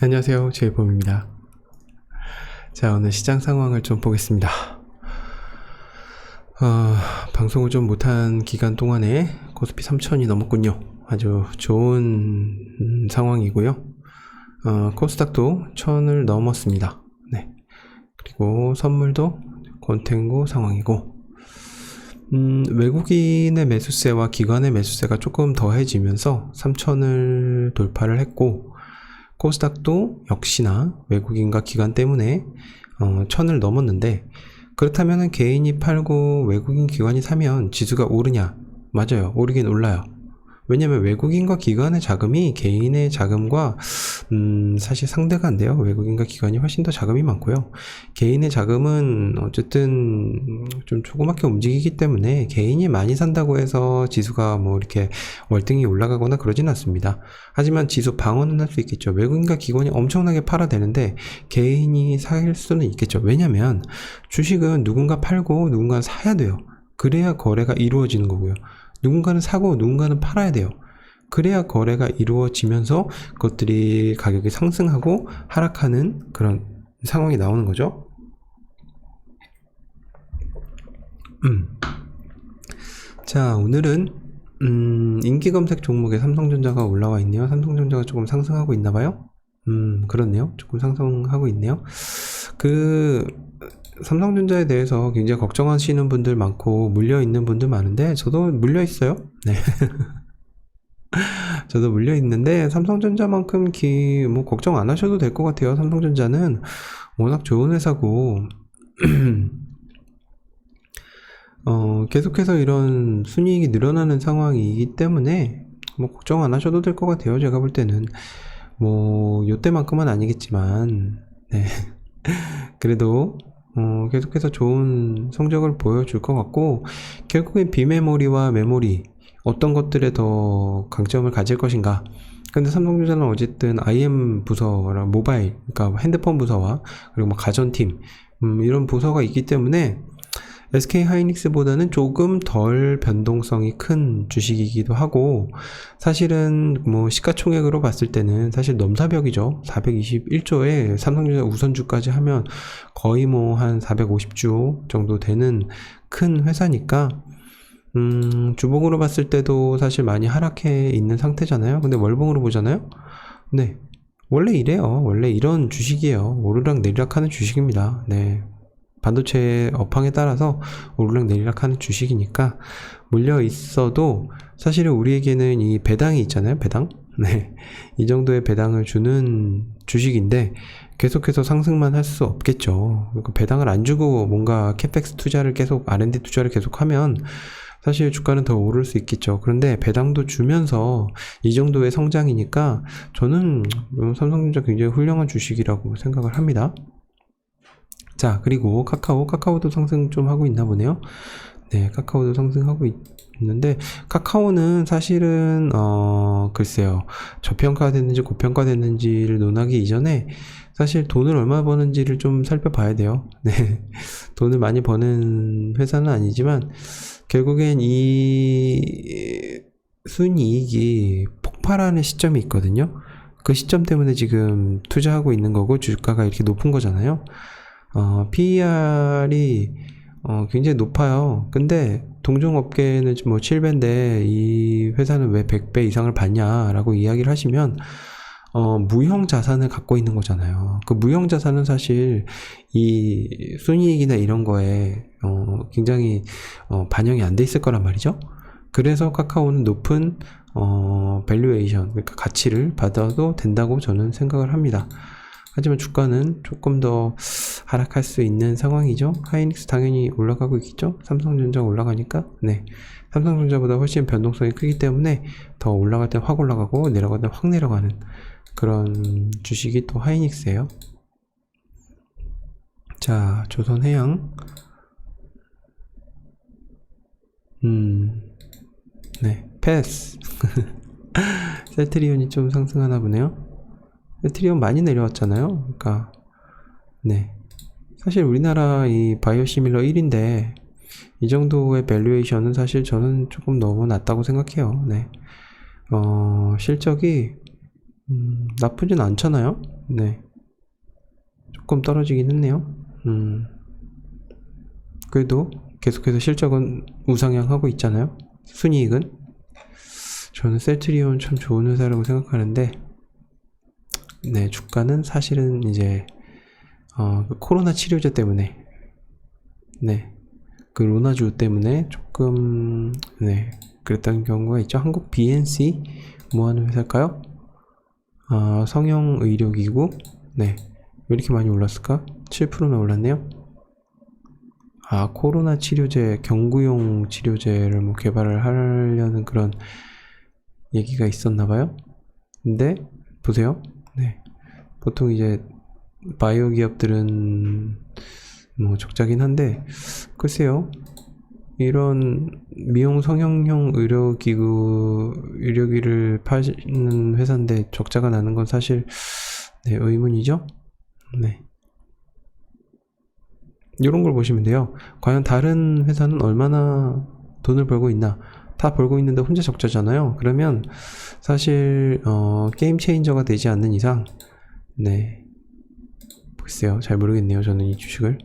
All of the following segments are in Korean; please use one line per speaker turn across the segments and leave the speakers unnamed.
안녕하세요, 제이범입니다. 자, 오늘 시장 상황을 좀 보겠습니다. 방송을 좀 못한 기간 동안에 코스피 3000이 넘었군요. 아주 좋은 상황이고요. 코스닥도 1000을 넘었습니다. 네. 그리고 선물도 권탱고 상황이고, 외국인의 매수세와 기관의 매수세가 조금 더해지면서 3000을 돌파를 했고, 코스닥도 역시나 외국인과 기관 때문에 1000을 넘었는데, 그렇다면 개인이 팔고 외국인 기관이 사면 지수가 오르냐? 맞아요, 오르긴 올라요. 왜냐면 외국인과 기관의 자금이 개인의 자금과 사실 상대가 안 돼요. 외국인과 기관이 훨씬 더 자금이 많고요. 개인의 자금은 어쨌든 좀 조그맣게 움직이기 때문에 개인이 많이 산다고 해서 지수가 뭐 이렇게 월등히 올라가거나 그러진 않습니다. 하지만 지수 방어는 할 수 있겠죠. 외국인과 기관이 엄청나게 팔아대는데 개인이 살 수는 있겠죠. 왜냐면 주식은 누군가 팔고 누군가 사야 돼요. 그래야 거래가 이루어지는 거고요. 누군가는 사고 누군가는 팔아야 돼요. 그래야 거래가 이루어지면서 그것들이 가격이 상승하고 하락하는 그런 상황이 나오는 거죠. 자, 오늘은 인기 검색 종목에 삼성전자가 올라와 있네요. 삼성전자가 조금 상승하고 있나 봐요. 그렇네요. 조금 상승하고 있네요. 삼성전자에 대해서 굉장히 걱정하시는 분들 많고 물려있는 분들 많은데 저도 물려있어요. 네. 저도 물려있는데 삼성전자만큼 뭐 걱정 안 하셔도 될 것 같아요. 삼성전자는 워낙 좋은 회사고 계속해서 이런 순이익이 늘어나는 상황이기 때문에 뭐 걱정 안 하셔도 될 것 같아요. 제가 볼 때는 뭐 요때만큼은 아니겠지만 네. 그래도 계속해서 좋은 성적을 보여줄 것 같고, 결국엔 비메모리와 메모리 어떤 것들에 더 강점을 가질 것인가. 근데 삼성전자는 어쨌든 IM 부서랑 모바일, 그러니까 핸드폰 부서와 그리고 뭐 가전팀 이런 부서가 있기 때문에 SK하이닉스보다는 조금 덜 변동성이 큰 주식이기도 하고, 사실은 뭐 시가총액으로 봤을 때는 사실 넘사벽이죠. 421조에 삼성전자 우선주까지 하면 거의 뭐 한 450조 정도 되는 큰 회사니까 주봉으로 봤을 때도 사실 많이 하락해 있는 상태잖아요. 근데 월봉으로 보잖아요. 네, 원래 이래요. 원래 이런 주식이에요. 오르락 내리락 하는 주식입니다. 네, 반도체 업황에 따라서 오르락 내리락 하는 주식이니까 물려 있어도 사실은 우리에게는 이 배당이 있잖아요. 배당. 네, 이 정도의 배당을 주는 주식인데 계속해서 상승만 할 수 없겠죠. 그러니까 배당을 안 주고 뭔가 캐펙스 투자를 계속 R&D 투자를 계속하면 사실 주가는 더 오를 수 있겠죠. 그런데 배당도 주면서 이 정도의 성장이니까 저는 삼성전자 굉장히 훌륭한 주식이라고 생각을 합니다. 자, 그리고 카카오도 상승 좀 하고 있나 보네요. 네, 카카오도 상승하고 있는데, 카카오는 사실은 글쎄요, 저평가됐는지 고평가됐는지를 논하기 이전에 사실 돈을 얼마 버는지를 좀 살펴봐야 돼요. 네, 돈을 많이 버는 회사는 아니지만 결국엔 이 순이익이 폭발하는 시점이 있거든요. 그 시점 때문에 지금 투자하고 있는 거고 주가가 이렇게 높은 거잖아요. PER이 굉장히 높아요. 근데 동종업계는 뭐 7배인데 이 회사는 왜 100배 이상을 받냐라고 이야기를 하시면 무형 자산을 갖고 있는 거잖아요. 그 무형 자산은 사실 이 순이익이나 이런 거에 굉장히 반영이 안 돼 있을 거란 말이죠. 그래서 카카오는 높은 밸류에이션, 그러니까 가치를 받아도 된다고 저는 생각을 합니다. 하지만 주가는 조금 더 하락할 수 있는 상황이죠. 하이닉스 당연히 올라가고 있겠죠. 삼성전자 올라가니까. 네, 삼성전자보다 훨씬 변동성이 크기 때문에 더 올라갈 때 확 올라가고 내려갈 때 확 내려가는 그런 주식이 또 하이닉스예요. 자, 조선해양. 네, 패스. 셀트리온이 좀 상승하나 보네요. 셀트리온 많이 내려왔잖아요. 그러니까 네, 사실 우리나라 이 바이오시밀러 1인데 이 정도의 밸류에이션은 사실 저는 조금 너무 낮다고 생각해요. 네, 실적이 나쁘진 않잖아요. 네. 조금 떨어지긴 했네요. 그래도 계속해서 실적은 우상향하고 있잖아요. 순이익은. 저는 셀트리온 참 좋은 회사라고 생각하는데, 네, 주가는 사실은 이제, 그 코로나 치료제 때문에, 네, 그 로나주 때문에 조금, 네, 그랬던 경우가 있죠. 한국 BNC, 뭐 하는 회사일까요? 성형의료기구, 네, 왜 이렇게 많이 올랐을까? 7%나 올랐네요. 코로나 치료제, 경구용 치료제를 뭐 개발을 하려는 그런 얘기가 있었나봐요. 근데, 보세요. 네. 보통 이제, 바이오 기업들은 뭐 적자긴 한데, 글쎄요. 이런 미용 성형용 의료기를 파는 회사인데 적자가 나는 건 사실, 네, 의문이죠? 네. 이런 걸 보시면 돼요. 과연 다른 회사는 얼마나 돈을 벌고 있나? 다 벌고 있는데 혼자 적자잖아요. 그러면 사실 게임 체인저가 되지 않는 이상, 네, 글쎄요, 잘 모르겠네요. 저는 이 주식을.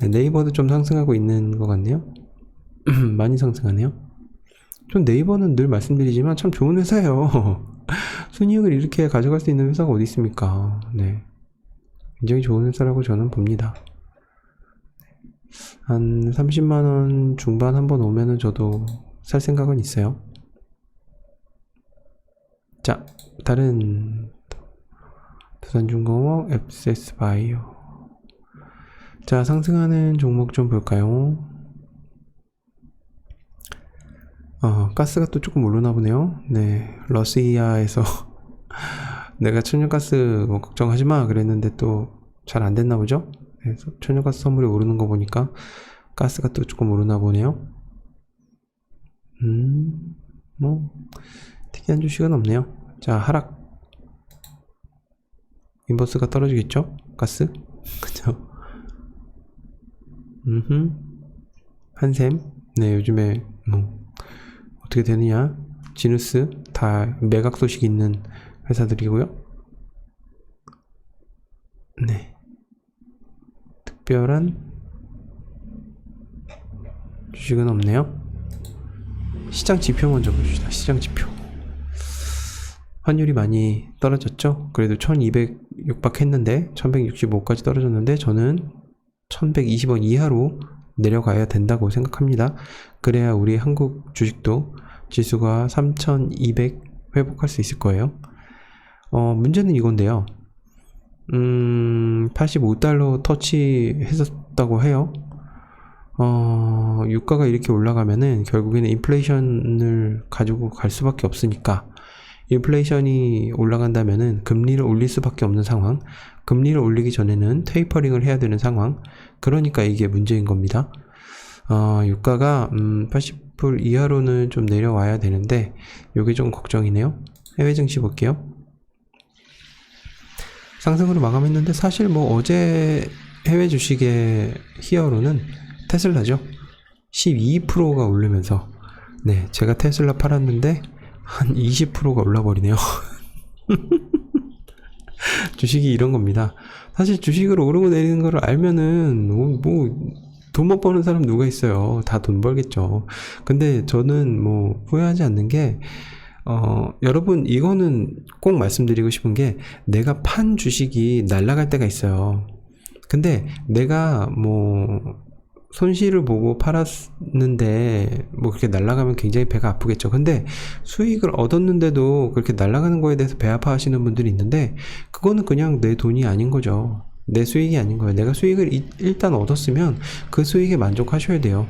네, 네이버도 좀 상승하고 있는 것 같네요. 많이 상승하네요. 전 네이버는 늘 말씀드리지만 참 좋은 회사예요. 순이익을 이렇게 가져갈 수 있는 회사가 어디 있습니까? 네, 굉장히 좋은 회사라고 저는 봅니다. 한 30만원 중반 한번 오면은 저도 살 생각은 있어요. 자, 다른 두산중공업, 앱세스바이오. 자, 상승하는 종목 좀 볼까요? 가스가 또 조금 오르나 보네요. 네, 러시아에서 내가 천연가스 뭐 걱정하지 마 그랬는데 또 잘 안 됐나 보죠? 그래서 천연가스 선물이 오르는 거 보니까 가스가 또 조금 오르나 보네요. 뭐 특이한 주식은 없네요. 자, 하락. 인버스가 떨어지겠죠? 가스? 그쵸? 한샘. 네, 요즘에 뭐 어떻게 되느냐? 지누스 다 매각 소식 있는 회사들이고요. 네. 특별한 주식은 없네요. 시장 지표 먼저 봅시다. 시장 지표. 환율이 많이 떨어졌죠? 그래도 1200 육박했는데 1165까지 떨어졌는데 저는 1120원 이하로 내려가야 된다고 생각합니다. 그래야 우리 한국 주식도 지수가 3200 회복할 수 있을 거예요. 문제는 이건데요. 85달러 터치했었다고 해요. 유가가 이렇게 올라가면은 결국에는 인플레이션을 가지고 갈 수밖에 없으니까, 인플레이션이 올라간다면은 금리를 올릴 수밖에 없는 상황, 금리를 올리기 전에는 테이퍼링을 해야 되는 상황, 그러니까 이게 문제인 겁니다. 유가가 80불 이하로는 좀 내려와야 되는데 요게 좀 걱정이네요. 해외 증시 볼게요. 상승으로 마감했는데 사실 뭐 어제 해외 주식의 히어로는 테슬라죠. 12%가 오르면서, 네, 제가 테슬라 팔았는데 한 20%가 올라버리네요. 주식이 이런 겁니다. 사실 주식을 오르고 내리는 걸 알면은 돈 못 버는 사람 누가 있어요. 다 돈 벌겠죠. 근데 저는 뭐 후회하지 않는 게, 여러분, 이거는 꼭 말씀드리고 싶은 게, 내가 판 주식이 날아갈 때가 있어요. 근데 내가 뭐 손실을 보고 팔았는데 뭐 그렇게 날아가면 굉장히 배가 아프겠죠. 근데 수익을 얻었는데도 그렇게 날아가는 거에 대해서 배 아파하시는 분들이 있는데, 그거는 그냥 내 돈이 아닌 거죠. 내 수익이 아닌 거예요. 내가 수익을 일단 얻었으면 그 수익에 만족하셔야 돼요.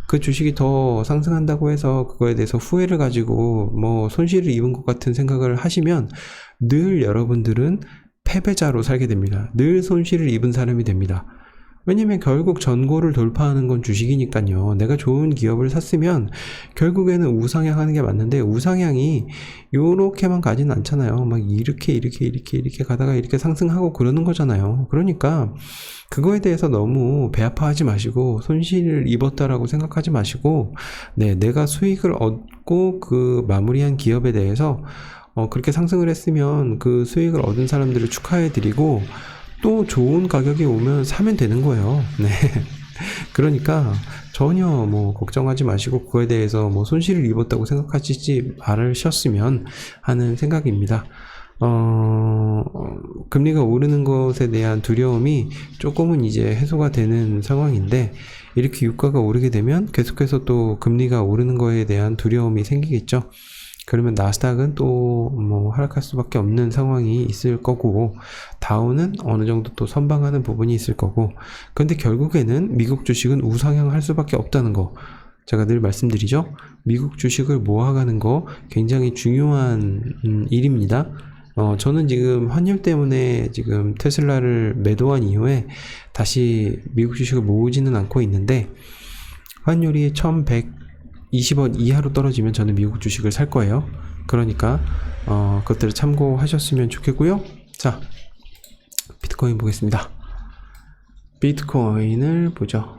그 주식이 더 상승한다고 해서 그거에 대해서 후회를 가지고 뭐 손실을 입은 것 같은 생각을 하시면 늘 여러분들은 패배자로 살게 됩니다. 늘 손실을 입은 사람이 됩니다. 왜냐면 결국 전고를 돌파하는 건 주식이니까요. 내가 좋은 기업을 샀으면 결국에는 우상향 하는 게 맞는데, 우상향이 요렇게만 가진 않잖아요. 막 이렇게 가다가 이렇게 상승하고 그러는 거잖아요. 그러니까 그거에 대해서 너무 배 아파하지 마시고, 손실을 입었다라고 생각하지 마시고, 네, 내가 수익을 얻고 그 마무리한 기업에 대해서 그렇게 상승을 했으면 그 수익을 얻은 사람들을 축하해 드리고 또 좋은 가격이 오면 사면 되는 거예요. 네. 그러니까 전혀 뭐 걱정하지 마시고 그거에 대해서 뭐 손실을 입었다고 생각하시지 말으셨으면 하는 생각입니다. 금리가 오르는 것에 대한 두려움이 조금은 이제 해소가 되는 상황인데, 이렇게 유가가 오르게 되면 계속해서 또 금리가 오르는 거에 대한 두려움이 생기겠죠. 그러면 나스닥은 또 뭐 하락할 수밖에 없는 상황이 있을 거고, 다우는 어느 정도 또 선방하는 부분이 있을 거고, 근데 결국에는 미국 주식은 우상향할 수밖에 없다는 거 제가 늘 말씀드리죠. 미국 주식을 모아가는 거 굉장히 중요한 일입니다. 저는 지금 환율 때문에 지금 테슬라를 매도한 이후에 다시 미국 주식을 모으지는 않고 있는데, 환율이 1120원 이하로 떨어지면 저는 미국 주식을 살 거예요. 그러니까 그것들을 참고하셨으면 좋겠고요. 자, 비트코인 보겠습니다. 비트코인을 보죠.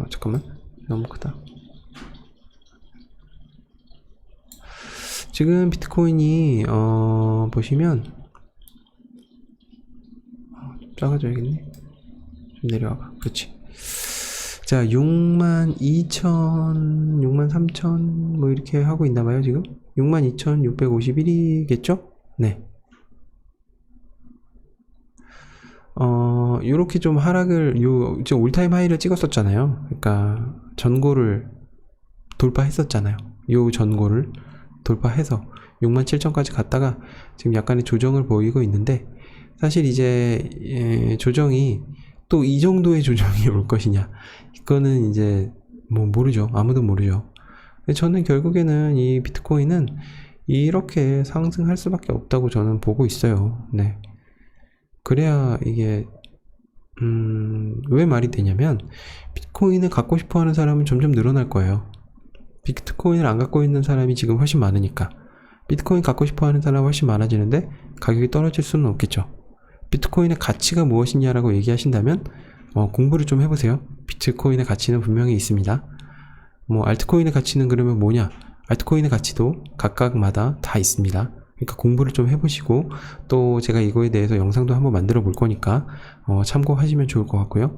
잠깐만, 너무 크다. 지금 비트코인이 보시면 작아져야겠네. 좀 내려와봐. 그렇지. 자, 62,000, 63,000 뭐 이렇게 하고 있나봐요. 지금 62,651이겠죠? 네. 요렇게 좀 하락을, 지금 올타임 하이를 찍었었잖아요. 그러니까 전고를 돌파했었잖아요. 요 전고를 돌파해서 67,000까지 갔다가 지금 약간의 조정을 보이고 있는데, 사실 이제 조정이 또 이 정도의 조정이 올 것이냐, 이거는 이제 뭐 모르죠. 아무도 모르죠. 저는 결국에는 이 비트코인은 이렇게 상승할 수밖에 없다고 저는 보고 있어요. 네. 그래야 이게 왜 말이 되냐면, 비트코인을 갖고 싶어 하는 사람은 점점 늘어날 거예요. 비트코인을 안 갖고 있는 사람이 지금 훨씬 많으니까. 비트코인 갖고 싶어 하는 사람이 훨씬 많아지는데 가격이 떨어질 수는 없겠죠. 비트코인의 가치가 무엇이냐라고 얘기하신다면 공부를 좀 해보세요. 비트코인의 가치는 분명히 있습니다. 뭐 알트코인의 가치는 그러면 뭐냐? 알트코인의 가치도 각각마다 다 있습니다. 그러니까 공부를 좀 해보시고, 또 제가 이거에 대해서 영상도 한번 만들어 볼 거니까 참고하시면 좋을 것 같고요.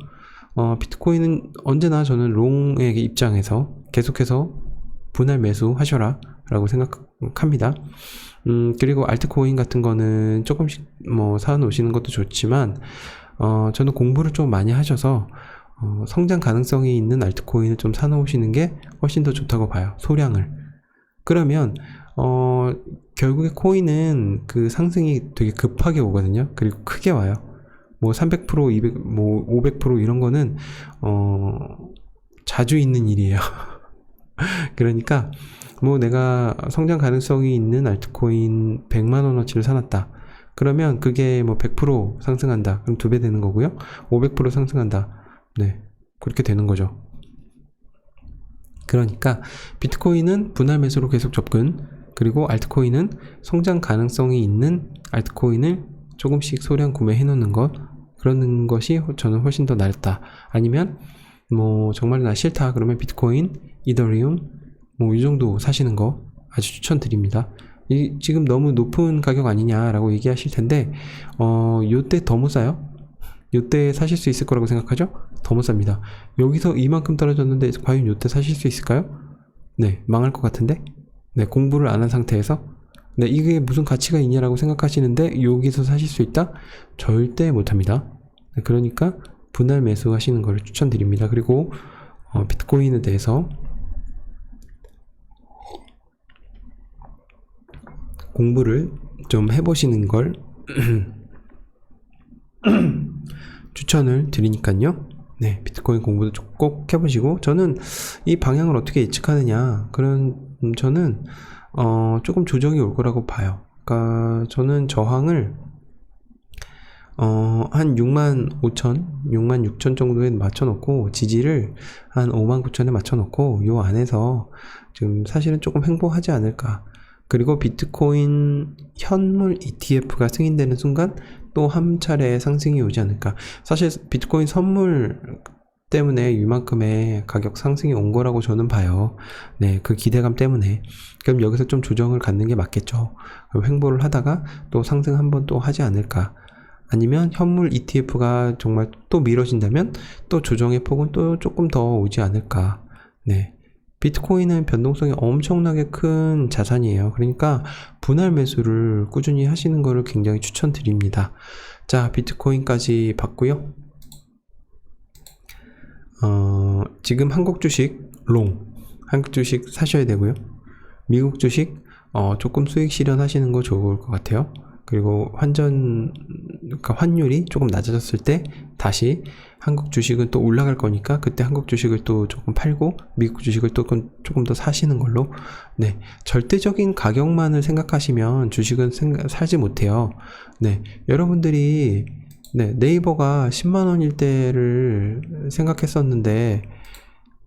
비트코인은 언제나 저는 롱의 입장에서 계속해서 분할 매수 하셔라 라고 생각합니다. 그리고 알트코인 같은 거는 조금씩 뭐 사 놓으시는 것도 좋지만, 저는 공부를 좀 많이 하셔서 성장 가능성이 있는 알트코인을 좀 사 놓으시는 게 훨씬 더 좋다고 봐요. 소량을. 그러면 결국에 코인은 그 상승이 되게 급하게 오거든요. 그리고 크게 와요. 뭐 300%, 200, 뭐 500% 이런 거는 자주 있는 일이에요. 그러니까 뭐 내가 성장 가능성이 있는 알트코인 100만원어치를 사놨다. 그러면 그게 뭐 100% 상승한다. 그럼 2배 되는 거고요. 500% 상승한다. 네, 그렇게 되는 거죠. 그러니까 비트코인은 분할 매수로 계속 접근, 그리고 알트코인은 성장 가능성이 있는 알트코인을 조금씩 소량 구매해 놓는 것, 그런 것이 저는 훨씬 더 낫다. 아니면 뭐 정말 나 싫다 그러면 비트코인, 이더리움 뭐 이 정도 사시는 거 아주 추천드립니다. 지금 너무 높은 가격 아니냐라고 얘기하실 텐데, 요때 더 못 사요? 요때 사실 수 있을 거라고 생각하죠? 더 못 삽니다. 여기서 이만큼 떨어졌는데 과연 요때 사실 수 있을까요? 네, 망할 것 같은데? 네, 공부를 안 한 상태에서 네, 이게 무슨 가치가 있냐라고 생각하시는데 여기서 사실 수 있다? 절대 못합니다. 네, 그러니까 분할 매수 하시는 걸 추천드립니다. 그리고 비트코인에 대해서 공부를 좀 해보시는 걸 추천을 드리니까요. 네, 비트코인 공부도 꼭 해보시고, 저는 이 방향을 어떻게 예측하느냐, 저는 조금 조정이 올 거라고 봐요. 그러니까 저는 저항을 한 65,000, 66,000 정도에 맞춰놓고, 지지를 한 59,000에 맞춰놓고, 요 안에서 지금 사실은 조금 횡보하지 않을까. 그리고 비트코인 현물 ETF가 승인되는 순간 또 한 차례 상승이 오지 않을까. 사실 비트코인 선물 때문에 이만큼의 가격 상승이 온 거라고 저는 봐요. 네, 그 기대감 때문에. 그럼 여기서 좀 조정을 갖는 게 맞겠죠. 횡보를 하다가 또 상승 한번 또 하지 않을까. 아니면 현물 ETF가 정말 또 미뤄진다면 또 조정의 폭은 또 조금 더 오지 않을까. 네. 비트코인은 변동성이 엄청나게 큰 자산이에요. 그러니까 분할 매수를 꾸준히 하시는 것을 굉장히 추천드립니다. 자, 비트코인까지 봤고요. 지금 한국 주식 한국 주식 사셔야 되고요. 미국 주식 조금 수익 실현하시는 거 좋을 것 같아요. 그리고 그러니까 환율이 조금 낮아졌을 때 다시 한국 주식은 또 올라갈 거니까 그때 한국 주식을 또 조금 팔고 미국 주식을 또 조금 더 사시는 걸로. 네, 절대적인 가격만을 생각하시면 주식은 살지 못해요. 네, 여러분들이 네이버가 10만원일 때를 생각했었는데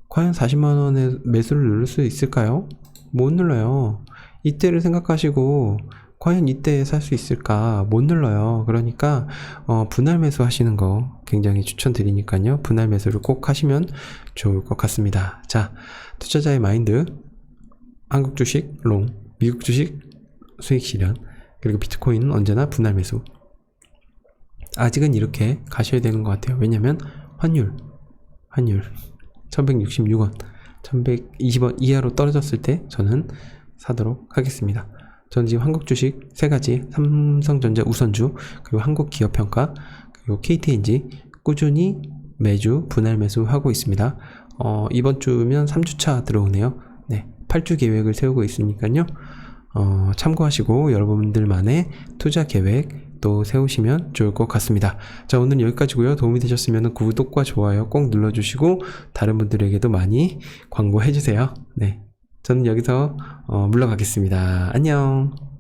과연 40만원에 매수를 누를 수 있을까요? 못 눌러요. 이때를 생각하시고 과연 이때 살 수 있을까? 못 눌러요. 그러니까 분할 매수 하시는 거 굉장히 추천드리니까요. 분할 매수를 꼭 하시면 좋을 것 같습니다. 자, 투자자의 마인드, 한국 주식 미국 주식 수익 실현, 그리고 비트코인은 언제나 분할 매수. 아직은 이렇게 가셔야 되는 것 같아요. 왜냐면 환율 1166원 1120원 이하로 떨어졌을 때 저는 사도록 하겠습니다. 저는 지금 한국 주식 3가지, 삼성전자 우선주, 그리고 한국기업평가, 그리고 KTNG 꾸준히 매주 분할 매수하고 있습니다. 이번 주면 3주차 들어오네요. 네, 8주 계획을 세우고 있으니까요. 참고하시고 여러분들만의 투자 계획 또 세우시면 좋을 것 같습니다. 자, 오늘 여기까지고요. 도움이 되셨으면 구독과 좋아요 꼭 눌러주시고 다른 분들에게도 많이 광고해주세요. 네, 저는 여기서 물러가겠습니다. 안녕.